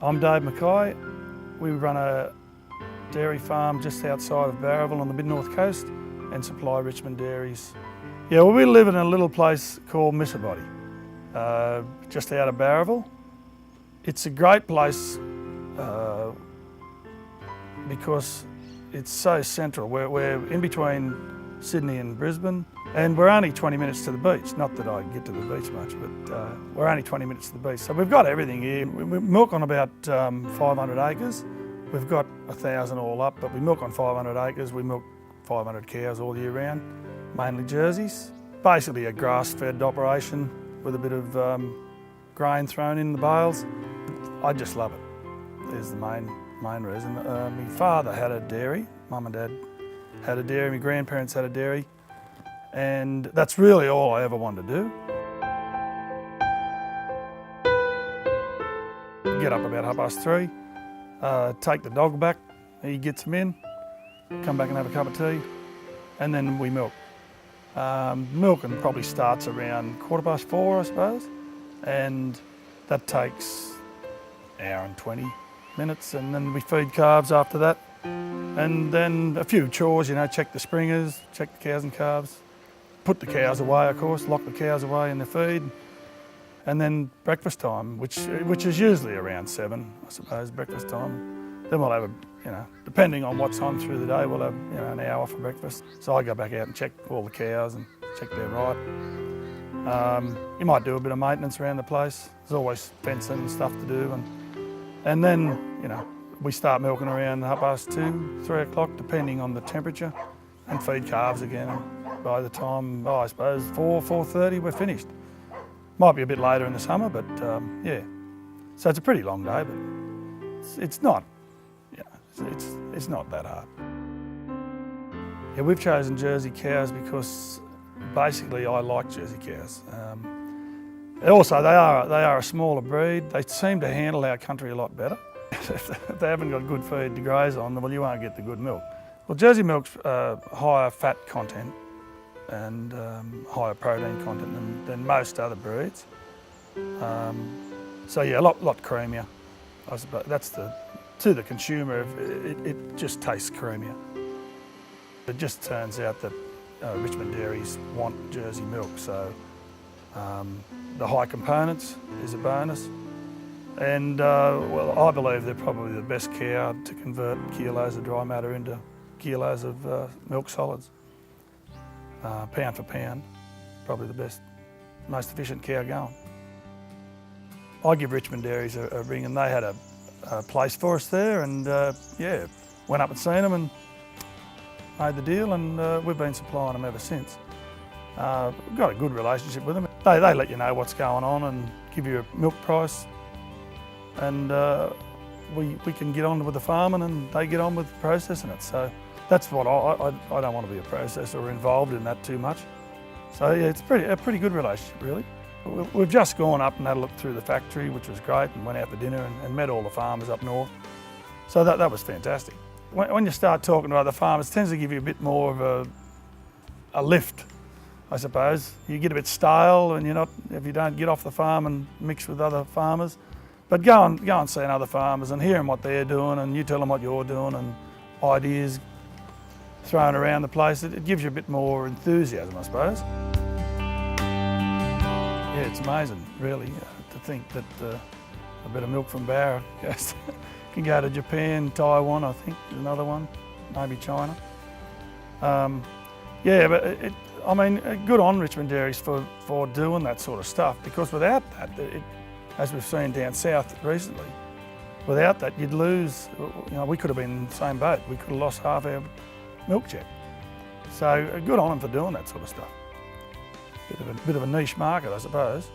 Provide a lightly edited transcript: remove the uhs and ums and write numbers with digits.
I'm Dave McKay. We run a dairy farm just outside of Barraville on the mid-north coast and supply Richmond dairies. Yeah, well, we live in a little place called Missabody, just out of Barraville. It's a great place because it's so central. We're in between Sydney and Brisbane, and we're only 20 minutes to the beach. Not that I get to the beach much, but we're only 20 minutes to the beach. So we've got everything here. We milk on about 500 acres. We've got 1,000 all up, but we milk on 500 acres. We milk 500 cows all year round, mainly Jerseys. Basically a grass-fed operation with a bit of grain thrown in the bales. I just love it. There's the main reason. My father had a dairy. Mum and Dad had a dairy. My grandparents had a dairy. And that's really all I ever wanted to do. Get up about 3:30, take the dog back, he gets him in, come back and have a cup of tea, and then we milk. Milking probably starts around 4:15, I suppose, and that takes an hour and 20 minutes, and then we feed calves after that. And then a few chores, you know, check the springers, check the cows and calves, put the cows away, of course, lock the cows away in the feed, and then breakfast time, which is usually around 7, I suppose, breakfast time. Then we'll have depending on what's on through the day, we'll have an hour for breakfast. So I go back out and check all the cows and check they're right. You might do a bit of maintenance around the place. There's always fencing and stuff to do, and then we start milking around 2:30, 3 o'clock, depending on the temperature, and feed calves again. And by the time, I suppose 4:30, we're finished. Might be a bit later in the summer, but yeah. So it's a pretty long day, but it's not. It's not that hard. Yeah, we've chosen Jersey cows because basically I like Jersey cows. Also, they are a smaller breed. They seem to handle our country a lot better. If they haven't got good feed to graze on, well, you won't get the good milk. Well, Jersey milk's higher fat content and higher protein content than most other breeds. So yeah, a lot creamier. I suppose that's to the consumer, it just tastes creamier. It just turns out that Richmond dairies want Jersey milk, so the high components is a bonus. And well, I believe they're probably the best cow to convert kilos of dry matter into kilos of milk solids. Pound for pound, probably the best, most efficient cow going. I give Richmond Dairies a ring, and they had a place for us there, and yeah, went up and seen them and made the deal, and we've been supplying them ever since. We've got a good relationship with them. They let you know what's going on and give you a milk price, and we can get on with the farming and they get on with processing it. So that's what I don't want to be a processor or involved in that too much. So yeah, it's a pretty good relationship, really. We've just gone up and had a look through the factory, which was great, and went out for dinner and met all the farmers up north. So that was fantastic. When you start talking to other farmers, it tends to give you a bit more of a lift, I suppose. You get a bit stale and if you don't get off the farm and mix with other farmers. But go and see other farmers and hearing what they're doing, and you tell them what you're doing, and ideas thrown around the place. It gives you a bit more enthusiasm, I suppose. Yeah, it's amazing, really, to think that a bit of milk from Barra can go to Japan, Taiwan, I think, is another one, maybe China. Yeah, but I mean, good on Richmond Dairies for doing that sort of stuff, because without that, as we've seen down south recently, without that you'd lose, we could have been in the same boat. We could have lost half our milk check. So good on them for doing that sort of stuff. Bit of a niche market, I suppose.